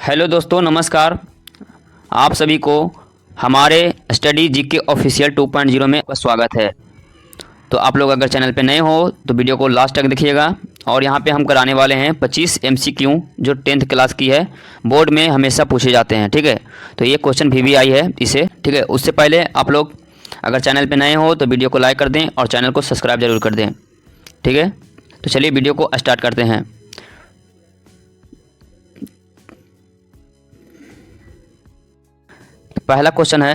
Hello दोस्तों, नमस्कार। आप सभी को हमारे स्टडी जीके ऑफिशियल 2.0 में स्वागत है। तो आप लोग अगर चैनल पे नए हो तो वीडियो को लास्ट तक देखिएगा। और यहाँ पे हम कराने वाले हैं 25 MCQ जो 10th क्लास की है, बोर्ड में हमेशा पूछे जाते हैं। ठीक है, तो ये क्वेश्चन भी आई है इसे। ठीक है, उससे पहले आप लोग अगर चैनल पे नए हो तो वीडियो को लाइक कर दें और चैनल को सब्सक्राइब जरूर कर दें। ठीक है, तो चलिए वीडियो को स्टार्ट करते हैं। पहला क्वेश्चन है,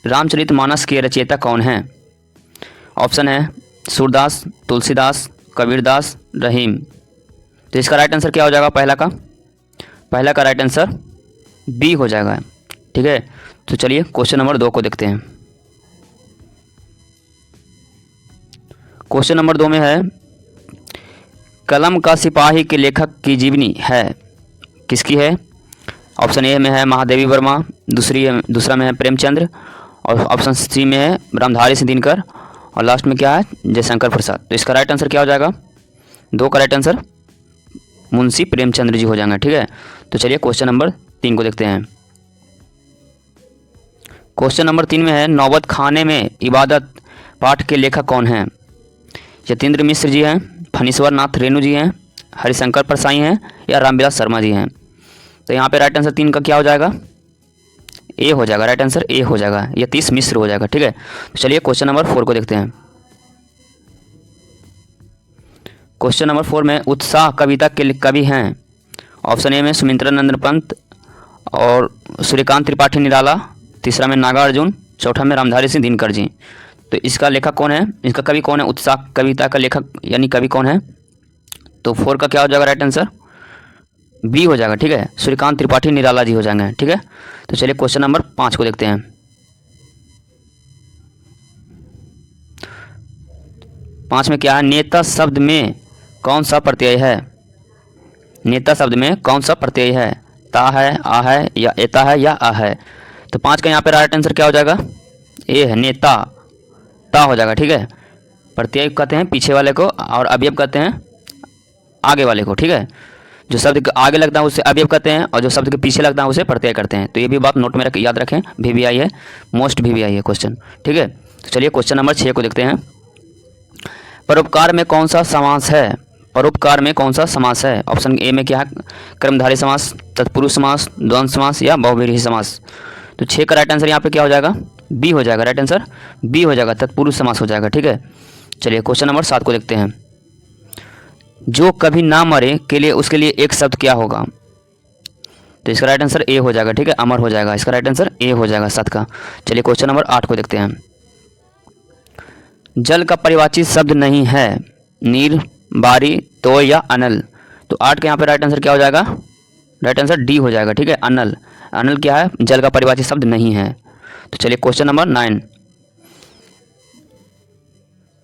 रामचरितमानस के रचयिता कौन है? ऑप्शन है सूरदास, तुलसीदास, कबीरदास, रहीम। तो इसका राइट आंसर क्या हो जाएगा? पहला का राइट आंसर बी हो जाएगा। ठीक है, तो चलिए क्वेश्चन नंबर 2 को देखते हैं। क्वेश्चन नंबर 2 में है, कलम का सिपाही के लेखक की जीवनी है किसकी है? ऑप्शन ए में है महादेवी वर्मा, दूसरा में है प्रेमचंद्र, और ऑप्शन सी में है रामधारी सिंह दिनकर, और लास्ट में क्या है? जयशंकर प्रसाद। तो इसका राइट आंसर क्या हो जाएगा? 2 का राइट आंसर मुंशी प्रेमचंद्र जी हो जाएंगे। ठीक है, तो चलिए क्वेश्चन नंबर 3 को देखते हैं। क्वेश्चन नंबर 3 में है, नौबत खाने में इबादत पाठ के लेखक कौन हैं? यतीन्द्र मिश्र जी हैं, फणीश्वर नाथ रेणु जी हैं, हरिशंकर परसाई हैं, या रामविलास शर्मा जी हैं। तो यहाँ पे राइट आंसर 3 का क्या हो जाएगा? ए हो जाएगा। राइट आंसर ए हो जाएगा, यतीश मिश्र हो जाएगा। ठीक है, तो चलिए क्वेश्चन नंबर 4 को देखते हैं। क्वेश्चन नंबर 4 में, उत्साह कविता के कवि हैं? ऑप्शन ए में सुमित्रा नंदन पंत, और सूर्यकांत त्रिपाठी निराला, तीसरा में नागार्जुन, चौथा में रामधारी सिंह दिनकर जी। तो इसका लेखक कौन है? इसका कवि कौन है? उत्साह कविता का लेखक यानी कवि कौन है? तो 4 का क्या हो जाएगा? राइट आंसर बी हो जाएगा। ठीक है, सूर्यकांत त्रिपाठी निराला जी हो जाएंगे। ठीक है, तो चलिए क्वेश्चन नंबर 5 को देखते हैं। 5 में क्या है? नेता शब्द में कौन सा प्रत्यय है? नेता शब्द में कौन सा प्रत्यय है? ता है, आ है, या एता है, या आ है? तो 5 का यहाँ पे राइट आंसर क्या हो जाएगा? ए है, नेता, ता हो जाएगा। ठीक है, प्रत्यय कहते हैं पीछे वाले को, और अवयव कहते हैं आगे वाले को। ठीक है, जो शब्द के आगे लगता है उसे अवयव कहते हैं, और जो शब्द के पीछे लगता है उसे प्रत्यय करते हैं। तो ये भी बात नोट में याद रखें। VVI है, मोस्ट VVI है क्वेश्चन। ठीक है, तो चलिए क्वेश्चन नंबर 6 को देखते हैं। परोपकार में कौन सा समास है? परोपकार में कौन सा समास है? ऑप्शन ए में क्या है? कर्मधारय समास, तत्पुरुष समास, द्वंद्व समास, या बहुव्रीहि समास। तो 6 का राइट आंसर यहाँ पे क्या हो जाएगा? बी हो जाएगा। राइट आंसर बी हो जाएगा, तत्पुरुष समास हो जाएगा। ठीक है, चलिए क्वेश्चन नंबर 7 को देखते हैं। जो कभी ना मरे के लिए उसके लिए एक शब्द क्या होगा? तो इसका राइट आंसर ए हो जाएगा। ठीक है, अमर हो जाएगा। इसका राइट आंसर ए हो जाएगा 7 का। चलिए क्वेश्चन नंबर 8 को देखते हैं। जल का परिवाची शब्द नहीं है? नीर, बारी, तोय, या अनल। तो 8 के यहाँ पे राइट आंसर क्या हो जाएगा? राइट आंसर डी हो जाएगा। ठीक है, अनल। अनल क्या है? जल का परिवाची शब्द नहीं है। तो चलिए क्वेश्चन नंबर 9।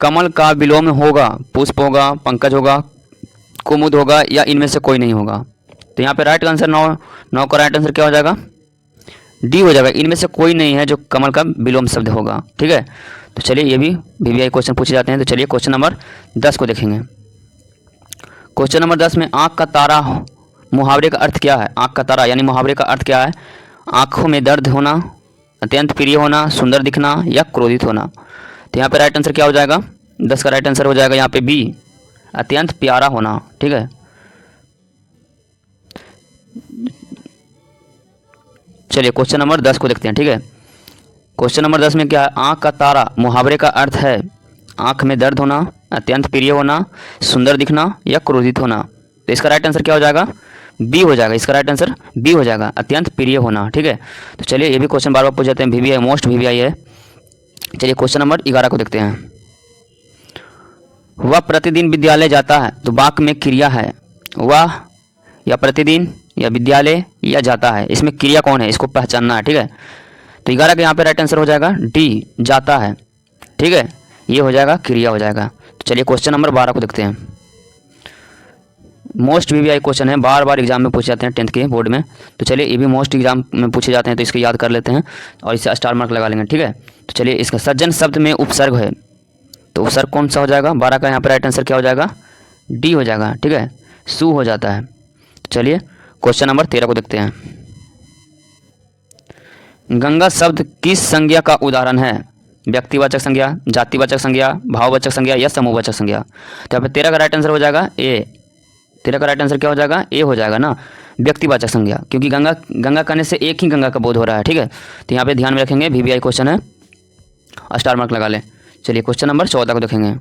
कमल का विलोम होगा? पुष्प होगा, पंकज होगा, कुमुद होगा, या इनमें से कोई नहीं होगा? तो यहाँ पे राइट आंसर 9 का राइट आंसर क्या हो जाएगा? डी हो जाएगा। इनमें से कोई नहीं है जो कमल का विलोम शब्द होगा। ठीक है, तो चलिए ये भी VVI क्वेश्चन पूछे जाते हैं। तो चलिए क्वेश्चन नंबर 10 को देखेंगे। क्वेश्चन नंबर 10 में, आँख का तारा मुहावरे का अर्थ क्या है? आँख का तारा यानी मुहावरे का अर्थ क्या है? आँखों में दर्द होना, अत्यंत प्रिय होना, सुंदर दिखना, या क्रोधित होना। तो यहाँ पे राइट आंसर क्या हो जाएगा? 10 का राइट आंसर हो जाएगा यहाँ पे बी, अत्यंत प्यारा होना। ठीक है, चलिए क्वेश्चन नंबर 10 को देखते हैं। ठीक है, क्वेश्चन नंबर 10 में क्या है? आँख का तारा मुहावरे का अर्थ है आँख में दर्द होना, अत्यंत प्रिय होना, सुंदर दिखना, या क्रोधित होना। तो इसका राइट आंसर क्या हो जाएगा? बी हो जाएगा। इसका राइट आंसर बी हो जाएगा, अत्यंत प्रिय होना। ठीक है, तो चलिए ये भी क्वेश्चन बार बार पूछ जाते हैं। VVI मोस्ट VVI है। चलिए क्वेश्चन नंबर 11 को देखते हैं। वह प्रतिदिन विद्यालय जाता है, तो वाक्य में क्रिया है वह, या प्रतिदिन, या विद्यालय, या जाता है। इसमें क्रिया कौन है? इसको पहचानना है। ठीक है, तो 11 का यहाँ पे राइट आंसर हो जाएगा डी, जाता है। ठीक है, ये हो जाएगा, क्रिया हो जाएगा। तो चलिए क्वेश्चन नंबर 12 को देखते हैं। मोस्ट VVI क्वेश्चन है, बार बार एग्जाम में पूछे जाते हैं 10th के बोर्ड में। तो चलिए ये भी मोस्ट एग्जाम में पूछे जाते हैं, तो इसको याद कर लेते हैं और इसे स्टार मार्क लगा लेंगे। ठीक है, तो चलिए इसका सज्जन शब्द में उपसर्ग है, तो उपसर्ग कौन सा हो जाएगा? 12 का यहाँ पर राइट आंसर क्या हो जाएगा? डी हो जाएगा। ठीक है, सु हो जाता है। चलिए क्वेश्चन नंबर 13 को देखते हैं। गंगा शब्द किस संज्ञा का उदाहरण है? व्यक्तिवाचक संज्ञा, जातिवाचक संज्ञा, भाववाचक संज्ञा या समूहवाचक संज्ञा। तो यहाँ पे 13 का राइट आंसर हो जाएगा ए। 13 का राइट आंसर क्या हो जाएगा? ए हो जाएगा ना, व्यक्तिवाचक संज्ञा, क्योंकि गंगा गंगा कहने से एक ही गंगा का बोध हो रहा है। ठीक है, तो यहाँ पे ध्यान में रखेंगे, VBI क्वेश्चन है, स्टार मार्क लगा लें। चलिए क्वेश्चन नंबर 14 को देखेंगे।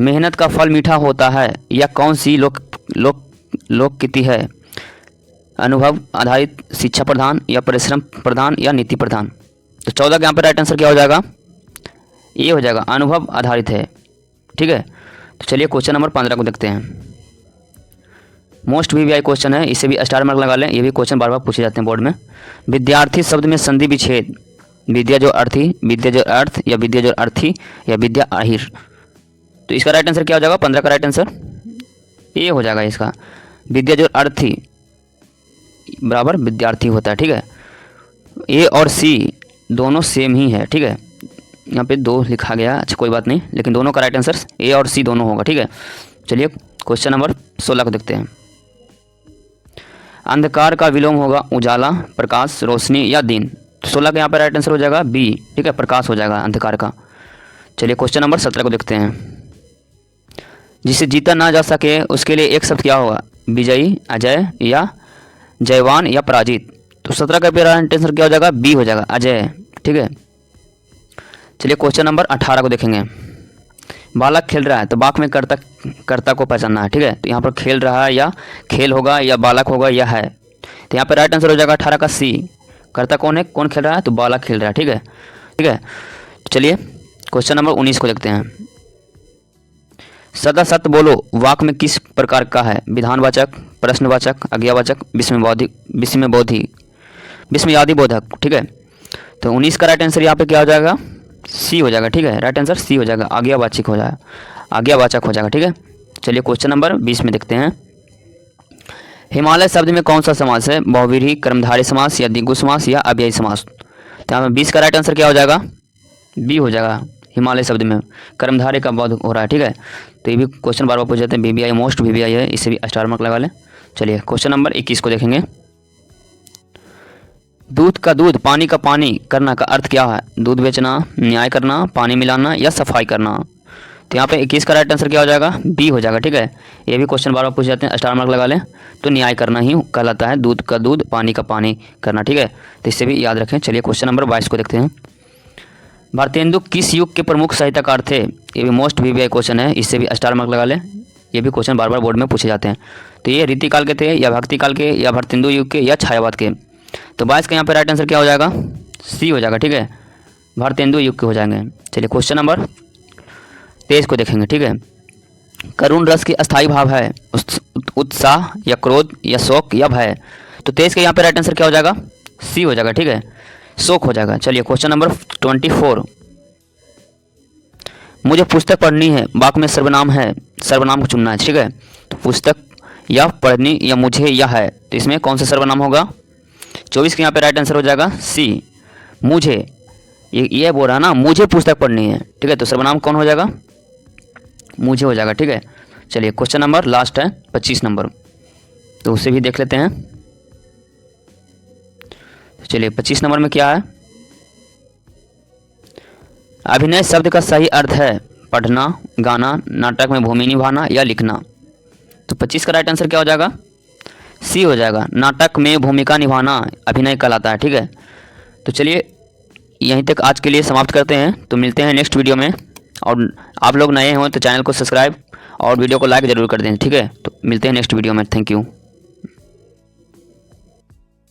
मेहनत का फल मीठा होता है, यह कौन सी लोकगीति है? अनुभव आधारित, शिक्षा प्रधान या परिश्रम प्रधान या नीति प्रधान। तो 14 का यहाँ पर राइट आंसर क्या हो जाएगा? ये हो जाएगा, अनुभव आधारित है। ठीक है, तो चलिए क्वेश्चन नंबर 15 को देखते हैं। मोस्ट VBI क्वेश्चन है, इसे भी स्टार मार्क लगा लें, ये भी क्वेश्चन बार बार पूछे जाते हैं बोर्ड में। विद्यार्थी शब्द में संधि विच्छेद, विद्या जो अर्थी, विद्या जो अर्थ या विद्या जो अर्थी या विद्या आहिर। तो इसका राइट आंसर क्या हो जाएगा? 15 का राइट आंसर ये हो जाएगा इसका, विद्या जो अर्थी बराबर विद्यार्थी होता है। ठीक है, ए और सी दोनों सेम ही है। ठीक है, यहाँ पे 2 लिखा गया, अच्छा कोई बात नहीं, लेकिन दोनों का राइट आंसर ए और सी दोनों होगा। ठीक है, चलिए क्वेश्चन नंबर 16 को देखते हैं। अंधकार का विलोम होगा उजाला, प्रकाश, रोशनी या दिन। तो 16 का यहाँ पर राइट आंसर हो जाएगा बी। ठीक है, प्रकाश हो जाएगा अंधकार का। चलिए क्वेश्चन नंबर 17 को देखते हैं। जिसे जीता ना जा सके उसके लिए एक शब्द क्या होगा? विजयी, अजय या जयवान या पराजित। तो 17 का राइट आंसर क्या हो जाएगा? बी हो जाएगा, अजय। ठीक है, चलिए क्वेश्चन नंबर 18 को देखेंगे। बालक खेल रहा है, तो बाक में कर्ता को पहचानना है। ठीक है, तो यहाँ पर खेल रहा है या खेल होगा या बालक होगा या है। तो यहाँ पर राइट आंसर हो जाएगा 18 का सी। कर्ता कौन है? कौन खेल रहा है? तो बालक खेल रहा है। ठीक है, ठीक है, चलिए क्वेश्चन नंबर 19 को देखते हैं। सदा सत्य बोलो वाक्य में किस प्रकार का है? विधानवाचक, प्रश्नवाचक, आज्ञावाचक, विस्मयादि बोधक। ठीक है, तो 19 का राइट आंसर यहाँ पे क्या हो जाएगा? सी हो जाएगा। ठीक है, राइट आंसर सी हो जाएगा, आज्ञावाचक हो जाएगा, आज्ञावाचक हो जाएगा। ठीक है, चलिए क्वेश्चन नंबर 20 में देखते हैं। हिमालय शब्द में कौन सा समास है? बहुव्रीहि, कर्मधारय समास या द्विगु समास या अव्ययी समास। तो यहाँ पे 20 का राइट आंसर क्या हो जाएगा? बी हो जाएगा, हिमालय शब्द में कर्मधारय का बोध हो रहा है। ठीक है, तो ये भी क्वेश्चन बार बार पूछ जाते हैं, VBI मोस्ट VBI है, इसे भी स्टार मार्क लगा लें। चलिए क्वेश्चन नंबर 21 को देखेंगे। दूध का दूध, पानी का पानी करना का अर्थ क्या है? दूध बेचना, न्याय करना, पानी मिलाना या सफाई करना। तो यहाँ पे 21 का राइट आंसर क्या हो जाएगा? बी हो जाएगा। ठीक है, ये भी क्वेश्चन बार बार पूछ जाते हैं, स्टार मार्क लगा लें। तो न्याय करना ही कहलाता है, दूध का दूध, पानी का पानी करना। ठीक है, तो इससे भी याद रखें। चलिए क्वेश्चन नंबर 22 को देखते हैं। भारतेंदु किस युग के प्रमुख साहित्यकार थे? ये भी मोस्ट VBI क्वेश्चन है, इससे भी स्टार मार्क लगा लें। ये भी क्वेश्चन बार बार बोर्ड में पूछे जाते हैं। तो ये रीतिकाल के थे या भक्ति काल के या भारतेंदु युग के या छायावाद के। तो 22 का यहाँ पे राइट आंसर क्या हो जाएगा? सी हो जाएगा। ठीक है, भारतेंदु युग के हो जाएंगे। चलिए क्वेश्चन नंबर 23 को देखेंगे। ठीक है, करुण रस की अस्थायी भाव है उत्साह या क्रोध या शोक या भय। तो 23 का यहाँ पे राइट आंसर क्या हो जाएगा? सी हो जाएगा। ठीक है, शोक हो जाएगा। चलिए क्वेश्चन नंबर 24। मुझे पुस्तक पढ़नी है, वाक्य में सर्वनाम है, सर्वनाम को चुनना है। ठीक है, तो पुस्तक या पढ़नी या मुझे या है, तो इसमें कौन सा सर्वनाम होगा? 24 के यहाँ पे राइट आंसर हो जाएगा सी, मुझे। ये बोल रहा है ना, मुझे पुस्तक पढ़नी है। ठीक है, तो सर्वनाम कौन हो जाएगा? मुझे हो जाएगा। ठीक है, चलिए क्वेश्चन नंबर लास्ट है 25 नंबर, तो उसे भी देख लेते हैं। चलिए 25 नंबर में क्या है? अभिनय शब्द का सही अर्थ है पढ़ना, गाना, नाटक में भूमि निभाना या लिखना। तो 25 का राइट आंसर क्या हो जाएगा? सी हो जाएगा, नाटक में भूमिका निभाना अभिनय कहलाता है। ठीक है, तो चलिए यहीं तक आज के लिए समाप्त करते हैं। तो मिलते हैं नेक्स्ट वीडियो में, और आप लोग नए हो तो चैनल को सब्सक्राइब और वीडियो को लाइक ज़रूर कर दें। ठीक है, तो मिलते हैं नेक्स्ट वीडियो में। Thank you.